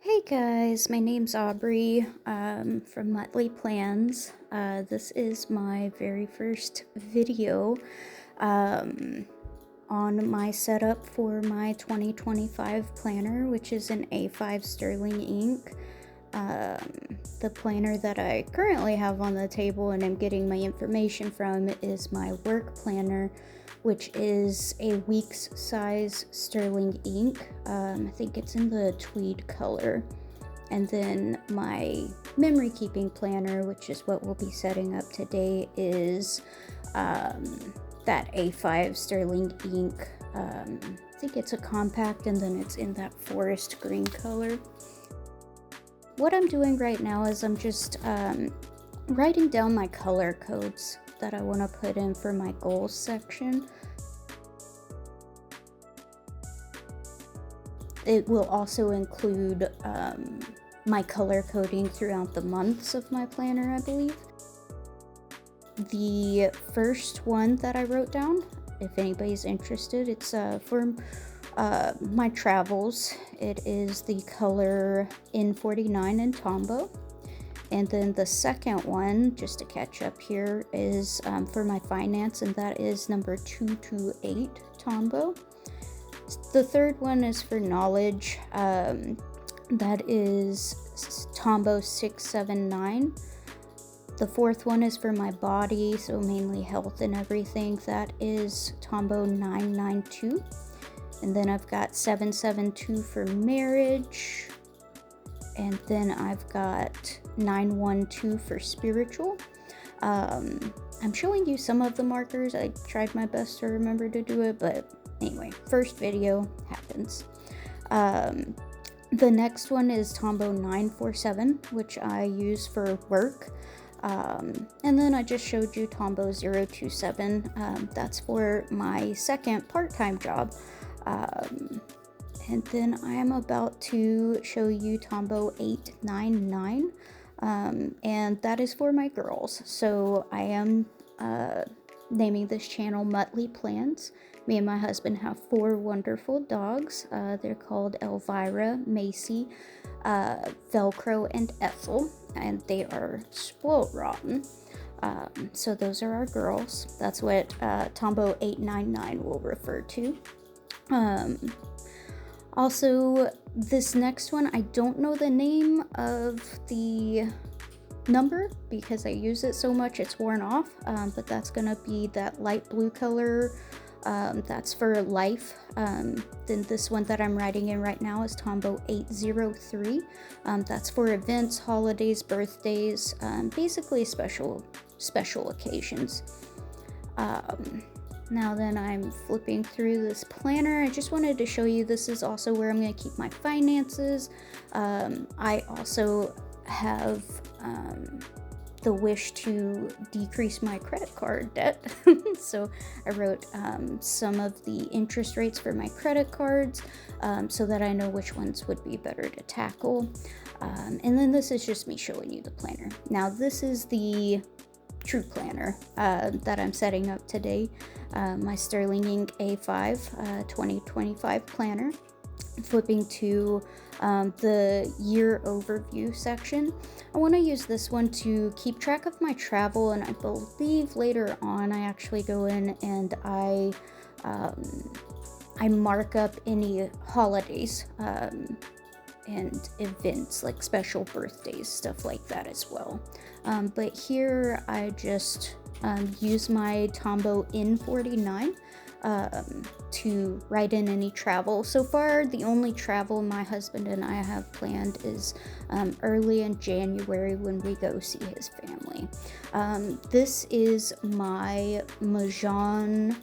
Hey guys, my name's Aubrey from Monthly Plans. This is my very first video um, on my setup for my 2025 planner, which is an A5 sterling ink. The planner that I currently have on the table and I'm getting my information from is my work planner, which is a week's size sterling ink. I think it's in the tweed color. And then my memory keeping planner, which is what we'll be setting up today, is that A5 sterling ink. I think it's a compact, and then it's in that forest green color. What I'm doing right now is I'm just writing down my color codes that I want to put in for my goals section. It will also include my color coding throughout the months of my planner, I believe. The first one that I wrote down, if anybody's interested, it's for my travels. It is the color N49 in Tombow. And then the second one, just to catch up here, is for my finance, and that is number 228 Tombow. The third one is for knowledge. That is Tombow 679. The fourth one is for my body, so mainly health and everything. That is Tombow 992. And then I've got 772 for marriage. And then I've got 912 for spiritual. I'm showing you some of the markers. I tried my best to remember to do it, but anyway, first video happens. The next one is Tombow 947, which I use for work. And then I just showed you Tombow 027. That's for my second part-time job. And then I am about to show you Tombow 899. And that is for my girls. So I am naming this channel Monthly Plans. Me and my husband have 4 wonderful dogs. They're called Elvira, Macy, Velcro, and Ethel, and they are spoiled rotten. So those are our girls. That's what Tombow 899 will refer to. Also, this next one, I don't know the name of the number because I use it so much it's worn off, but that's gonna be that light blue color. That's for life. Then this one that I'm writing in right now is Tombow 803. That's for events, holidays, birthdays, basically special occasions. Now then, I'm flipping through this planner. I just wanted to show you this is also where I'm going to keep my finances. I also have the wish to decrease my credit card debt. So I wrote some of the interest rates for my credit cards so that I know which ones would be better to tackle. And then this is just me showing you the planner. Now this is the true planner that I'm setting up today. My Sterling Ink A5 2025 planner. Flipping to the year overview section. I want to use this one to keep track of my travel, and I believe later on I actually go in and I mark up any holidays and events like special birthdays, stuff like that as well. But here I just use my Tombow N49 to write in any travel. So far, the only travel my husband and I have planned is early in January when we go see his family. This is my Majan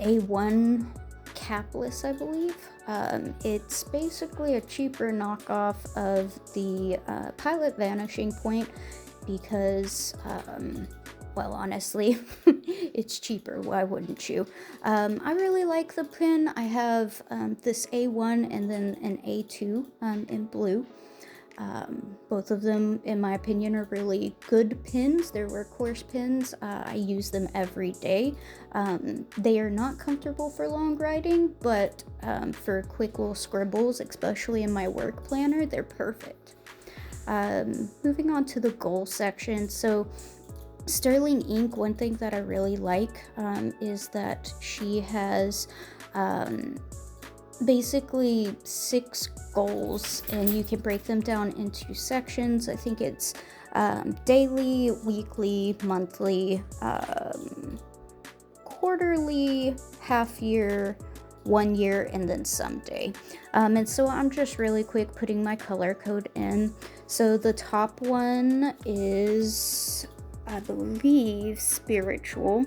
A1 capless, I believe. It's basically a cheaper knockoff of the Pilot Vanishing Point because well, honestly, it's cheaper. Why wouldn't you? I really like the pen. I have this A1 and then an A2 in blue. Both of them, in my opinion, are really good pins. They're workhorse pins. I use them every day. They are not comfortable for long writing, but for quick little scribbles, especially in my work planner, they're perfect. Moving on to the goal section. So Sterling ink, one thing that I really like is that she has basically 6 goals, and you can break them down into sections. I think it's daily, weekly, monthly, quarterly, half year, 1 year, and then someday. And so I'm just really quick putting my color code in. So the top one is, I believe, spiritual.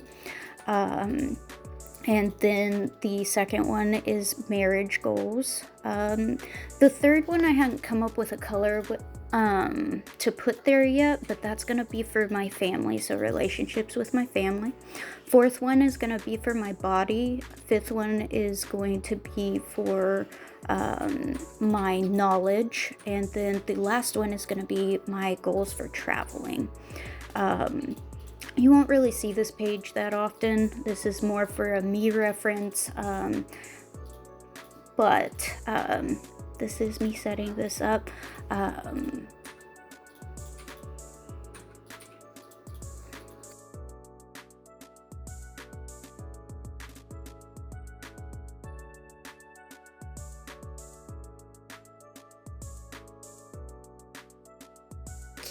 And then the second one is marriage goals. The third one I haven't come up with a color to put there yet, but that's gonna be for my family, so relationships with my family. Fourth one is gonna be for my body. Fifth one is going to be for my knowledge, and then the last one is gonna be my goals for traveling. You won't really see this page that often. This is more for a me reference, but this is me setting this up.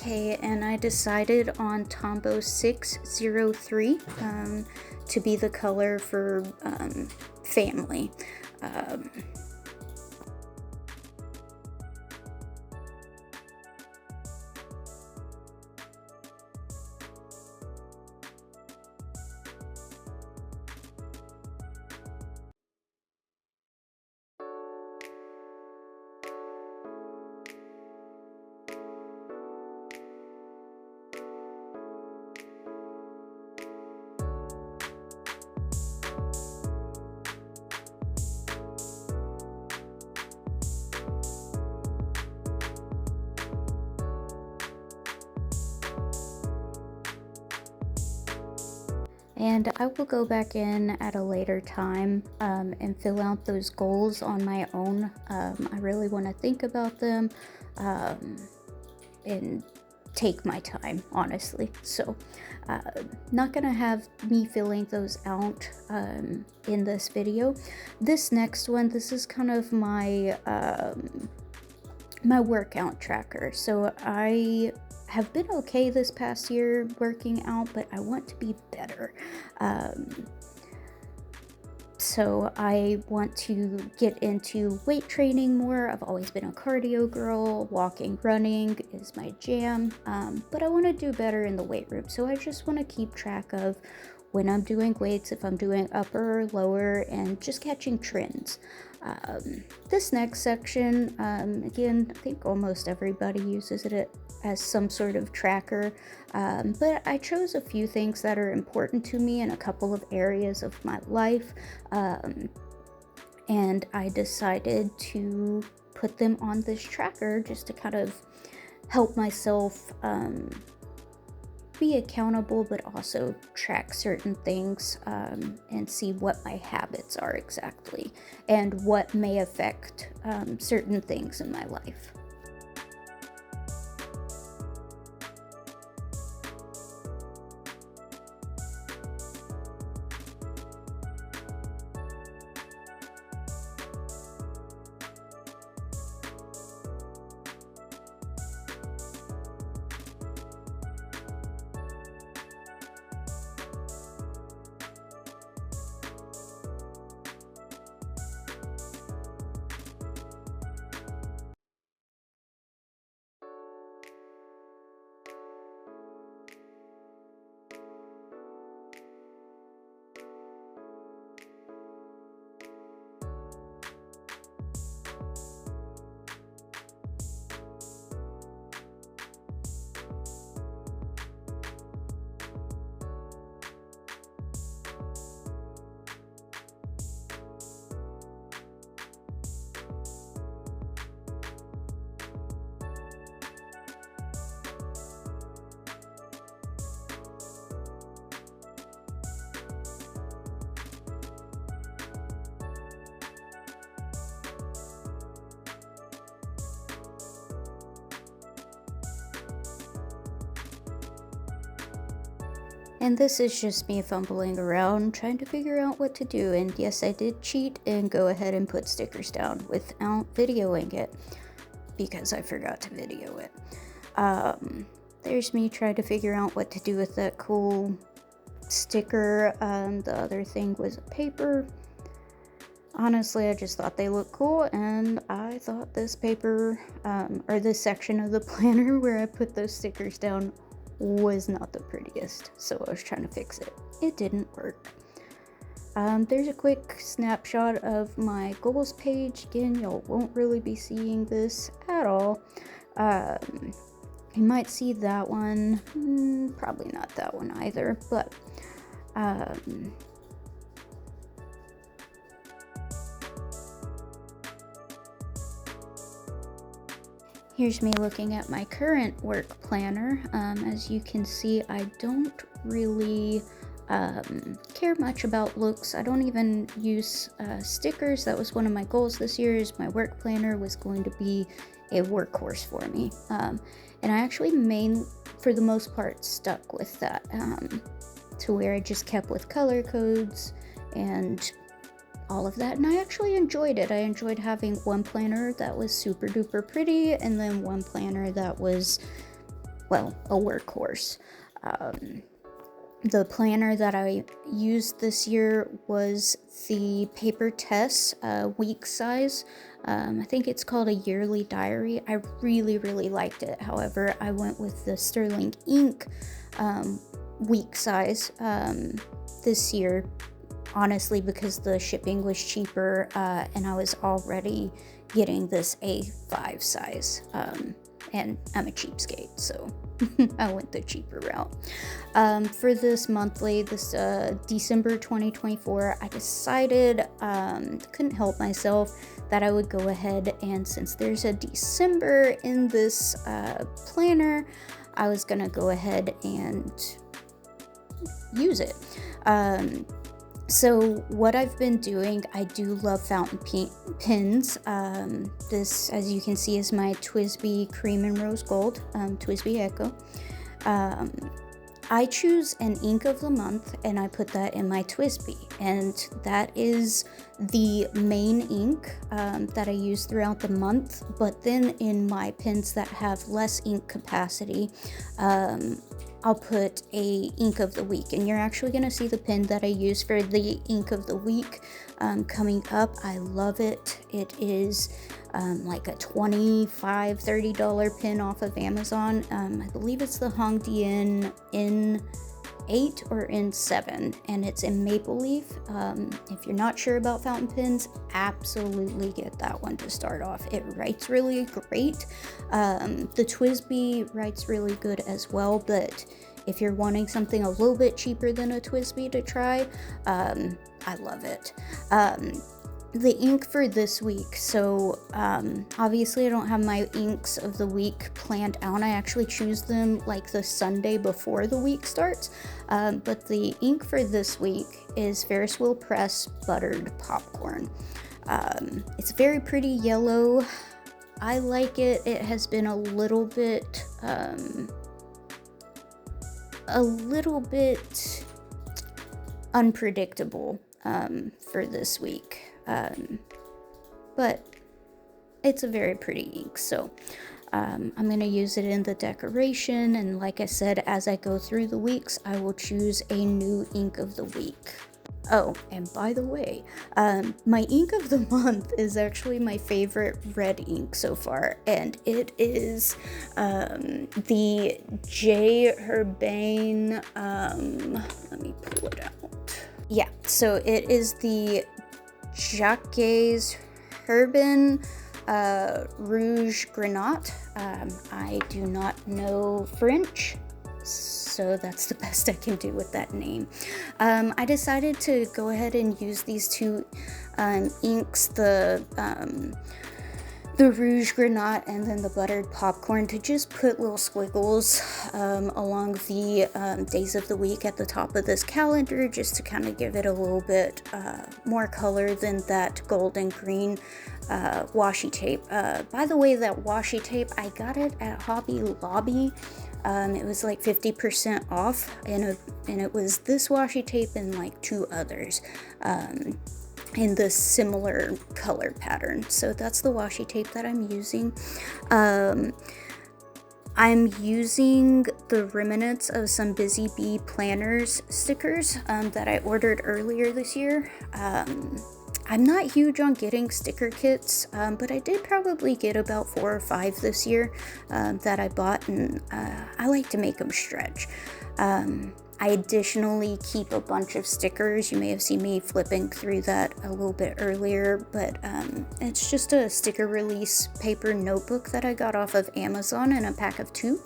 Okay, and I decided on Tombow 603 to be the color for family. And I will go back in at a later time and fill out those goals on my own. I really want to think about them and take my time, honestly. So not gonna have me filling those out in this video. This next one, this is kind of my my workout tracker. So I have been okay this past year working out, but I want to be better. So I want to get into weight training more. I've always been a cardio girl. Walking, running is my jam, but I want to do better in the weight room. So I just want to keep track of when I'm doing weights, if I'm doing upper or lower, and just catching trends. This next section, again, I think almost everybody uses it as some sort of tracker, but I chose a few things that are important to me in a couple of areas of my life, and I decided to put them on this tracker just to kind of help myself be accountable, but also track certain things and see what my habits are exactly and what may affect certain things in my life. And this is just me fumbling around trying to figure out what to do. And yes, I did cheat and go ahead and put stickers down without videoing it because I forgot to video it. There's me trying to figure out what to do with that cool sticker. The other thing was paper. Honestly, I just thought they looked cool, and I thought this paper, or this section of the planner where I put those stickers down was not the prettiest, so I was trying to fix it. It didn't work. There's a quick snapshot of my goals page. Again, y'all won't really be seeing this at all. You might see that one, probably not that one either, but here's me looking at my current work planner. As you can see, I don't really care much about looks. I don't even use stickers. That was one of my goals this year, is my work planner was going to be a workhorse for me. And I actually for the most part, stuck with that, to where I just kept with color codes and all of that, and I actually enjoyed it. I enjoyed having one planner that was super duper pretty, and then one planner that was, well, a workhorse. The planner that I used this year was the papertess week size. I think it's called a yearly diary. I really liked it. However, I went with the sterling ink week size this year, honestly, because the shipping was cheaper, and I was already getting this A5 size, and I'm a cheapskate, so I went the cheaper route. For this monthly, this December 2024, I decided, couldn't help myself, that I would go ahead and, since there's a December in this planner, I was gonna go ahead and use it. So what I've been doing, I do love fountain pens. This, as you can see, is my TWSBI Cream and Rose Gold, TWSBI Echo. I choose an ink of the month, and I put that in my TWSBI, and that is the main ink that I use throughout the month. But then in my pens that have less ink capacity, I'll put a ink of the week, and you're actually going to see the pen that I use for the ink of the week coming up. I love it. It is like a $25-$30 pen off of Amazon. I believe it's the Hongdian N8 or N7, and it's in maple leaf. If you're not sure about fountain pens, absolutely get that one to start off. It writes really great. The TWSBI writes really good as well, but if you're wanting something a little bit cheaper than a TWSBI to try, I love it. The ink for this week, so obviously I don't have my inks of the week planned out. I actually choose them like the Sunday before the week starts, but the ink for this week is Ferris Wheel Press Buttered Popcorn. It's very pretty yellow. I like it. It has been a little bit unpredictable for this week. But it's a very pretty ink, so I'm going to use it in the decoration, and like I said, as I go through the weeks, I will choose a new ink of the week. Oh, and by the way, my ink of the month is actually my favorite red ink so far, and it is the J. Herbane, let me pull it out. Yeah, so it is the Jacques Herbin Rouge Grenat. I do not know French, so that's the best I can do with that name. I decided to go ahead and use these two inks, the Rouge Grenat and then the Buttered Popcorn, to just put little squiggles along the days of the week at the top of this calendar, just to kind of give it a little bit more color than that gold and green washi tape. By the way, that washi tape, I got it at Hobby Lobby. It was like 50% off, and it was this washi tape and like 2 others in the similar color pattern. So that's the washi tape that I'm using. I'm using the remnants of some Busy Bee Planners stickers that I ordered earlier this year. I'm not huge on getting sticker kits, but I did probably get about 4 or 5 this year that I bought, and I like to make them stretch. I additionally keep a bunch of stickers. You may have seen me flipping through that a little bit earlier, but it's just a sticker release paper notebook that I got off of Amazon in a pack of 2.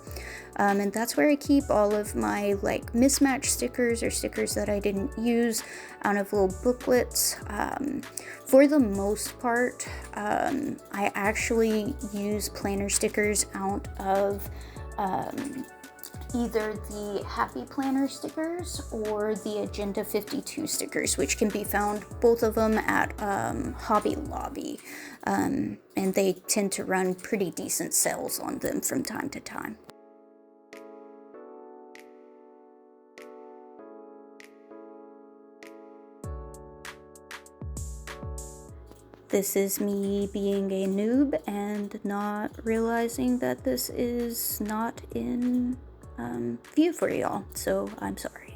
And that's where I keep all of my like mismatched stickers or stickers that I didn't use out of little booklets. For the most part, I actually use planner stickers out of either the Happy Planner stickers or the Agenda 52 stickers, which can be found, both of them, at Hobby Lobby. And they tend to run pretty decent sales on them from time to time. This is me being a noob and not realizing that this is not in view for y'all, so I'm sorry.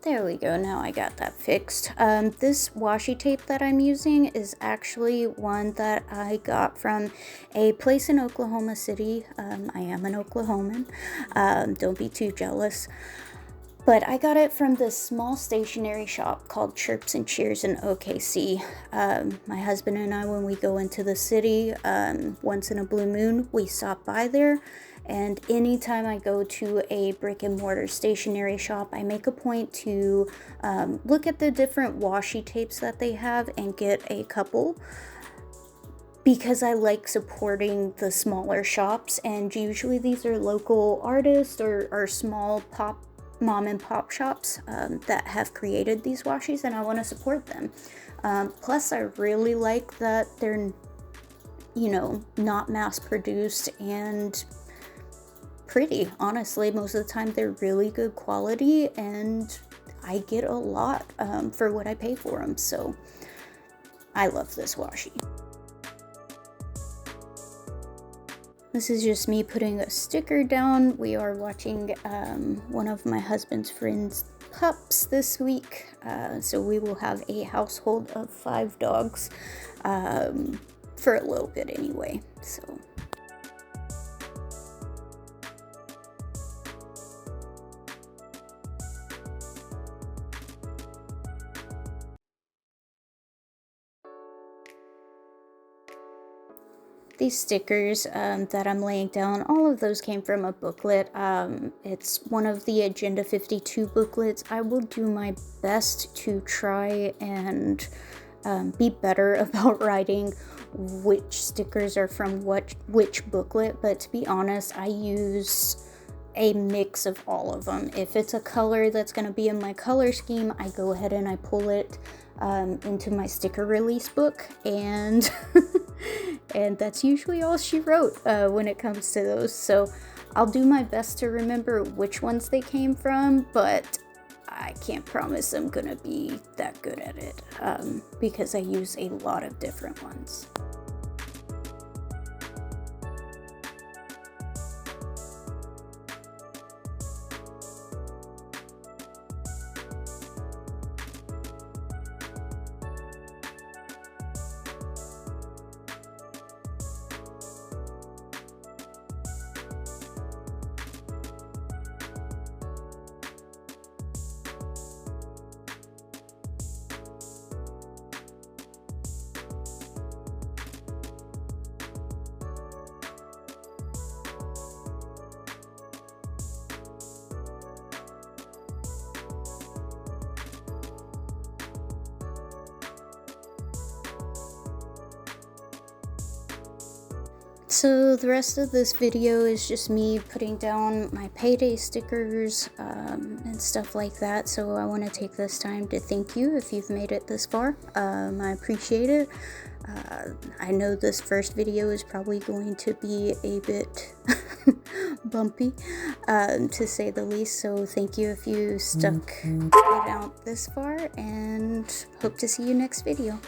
There we go, now I got that fixed. This washi tape that I'm using is actually one that I got from a place in Oklahoma City. I am an Oklahoman, don't be too jealous. But I got it from this small stationery shop called Chirps and Cheers in OKC. My husband and I, when we go into the city, once in a blue moon, we stop by there. And anytime I go to a brick and mortar stationery shop, I make a point to look at the different washi tapes that they have and get a couple, because I like supporting the smaller shops, and usually these are local artists or small mom and pop shops that have created these washis, and I want to support them. Plus, I really like that they're, you know, not mass produced and pretty. Honestly, most of the time they're really good quality, and I get a lot for what I pay for them, so I love this washi. This is just me putting a sticker down. We are watching one of my husband's friends' pups this week, so we will have a household of 5 dogs for a little bit anyway, so. These stickers that I'm laying down, all of those came from a booklet. It's one of the Agenda 52 booklets. I will do my best to try and be better about writing which stickers are from which booklet, but to be honest, I use a mix of all of them. If it's a color that's going to be in my color scheme, I go ahead and I pull it into my sticker release book, and and that's usually all she wrote when it comes to those. So I'll do my best to remember which ones they came from, but I can't promise I'm gonna be that good at it because I use a lot of different ones. So the rest of this video is just me putting down my payday stickers and stuff like that. So I want to take this time to thank you if you've made it this far. I appreciate it. I know this first video is probably going to be a bit bumpy, to say the least. So thank you if you stuck it out this far, and hope to see you next video.